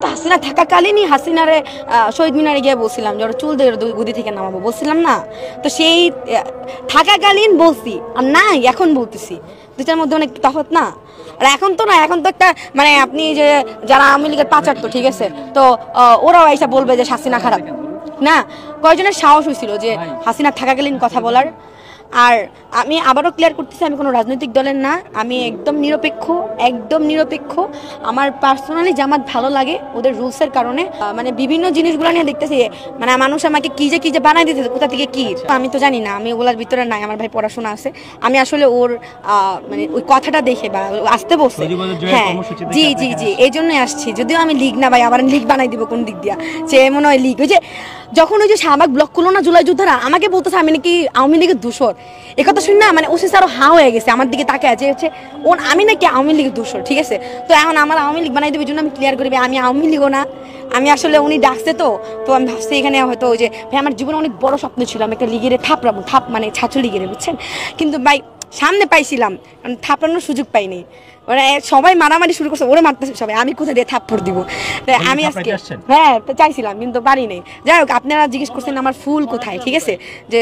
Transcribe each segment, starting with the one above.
হাসিনা থাকাকালীনই হাসিনারে শহীদ মিনারে গিয়ে বলছিলাম যে ওরা চুল দিয়ে গদি থেকে নামাবো, বলছিলাম না? তো সেই থাকাকালীন বলছি, আর নাই এখন বলতেছি, দুটার মধ্যে অনেক তফাৎ না? আর এখন তো না, এখন তো একটা মানে আপনি যে যারা আওয়ামী লীগের পাচার, তো ঠিক আছে, তো ওরাও এসে বলবে যে হাসিনা খারাপ না। কয়জনের সাহস হয়েছিল যে হাসিনা থাকাকালীন কথা বলার? আর আমি আবারও ক্লিয়ার করতেছি, আমি কোনো রাজনৈতিক দলের না, আমি একদম নিরপেক্ষ, একদম নিরপেক্ষ। আমার পার্সোনালি জামাত ভালো লাগে ওদের রুলসের কারণে। মানে বিভিন্ন জিনিসগুলো নিয়ে দেখতেছি, মানে মানুষ আমাকে কি যে বানাই দিতেছে, কোথা থেকে কি আমি তো জানি না, আমি ওগুলোর ভিতরে নাই। আমার ভাই পড়াশোনা আছে, আমি আসলে ওর মানে ওই কথাটা দেখে বা আসতে বসে, হ্যাঁ জি জি জি, এই জন্যই আসছি। যদিও আমি লিগ না ভাই, আবার লিগ বানাই দিব কোন দিক দিয়া, সে মনে হয় লিগ। ওই যে যখন ওই যে শাহবাগ ব্লক করলো না জুলাই যোদ্ধারা, আমাকে বলতেছে আমি নাকি আওয়ামী লীগের দূষর। এ কথা শুনি না, মানে ওসিস আরো হাঁ হয়ে গেছে আমার দিকে তাকায় যে হচ্ছে আমি নাকি আওয়ামী লীগের দূষর, ঠিক আছে? তো এখন আমার আওয়ামী লীগ বানাই দেবে, জন্য আমি ক্লিয়ার করবি আমি আওয়ামী লীগও না। আমি আসলে উনি ডাকছে, তো আমি ভাবছি এখানে হয়তো ওই যে ভাই আমার জীবনে অনেক বড় স্বপ্ন ছিল আমি একটা লীগের থাপড়াবো, মানে ছাত্র লীগের, বুঝছেন? কিন্তু ভাই সামনে পাইছিলাম, থাপড়ানোর সুযোগ পাইনি। মানে সবাই মারামারি শুরু করছে, ওরে মারতেছে সবাই, আমি কোথায় দিয়ে থাপ্পড় দিব? আমি আজকে হ্যাঁ চাইছিলাম কিন্তু পারি নাই। যাই হোক, আপনারা জিজ্ঞেস করছেন আমার ফুল কোথায়, ঠিক আছে, যে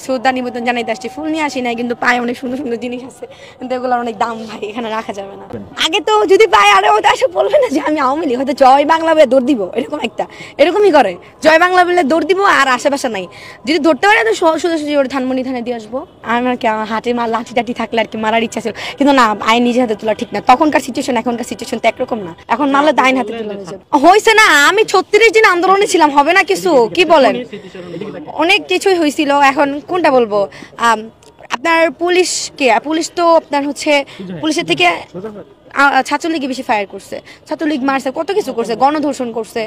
শ্রদ্ধা নিবেদন জানাইতে আসছি, ফুল নিয়ে আসি নাই, কিন্তু পায়ে অনেক সুন্দর সুন্দর জিনিস আছে, কিন্তু এগুলোর অনেক দাম ভাই, এখানে রাখা যাবে না। আগে তো যদি পায়ে আরে ওটা এসে বলবে না যে আমি আওয়ামী লীগ, হয়তো জয় বাংলা বলে দৌড় দিব, এরকমই করে, জয় বাংলা বলে দৌড় দিব, আর আশেপাশে নাই। যদি ধরতে পারে তো সোজাসুজি ওর ধানমন্ডি থানায় দিয়ে আসবো। আমার কি হাতে লাঠি টাঠি থাকলে আর কি মারার ইচ্ছা ছিল, কিন্তু না, আইন নিজে হাতে তোলা ঠিক না। তখনকার সিচুয়েশন এখনকার সিচুয়েশন তো একরকম না, এখন মারলে তো আইন হাতে তুলে হয়েছে না। আমি 36 দিন আন্দোলনে ছিলাম, হবে না কিছু? কি বলেন? অনেক কিছুই হয়েছিল। এখন কোনটা বলবো? আপনার পুলিশ তো আপনার হচ্ছে পুলিশের থেকে ছাত্রলীগ বেশি ফায়ার করছে, ছাত্রলীগ মারছে, কত কিছু করছে, গণধর্ষণ করছে।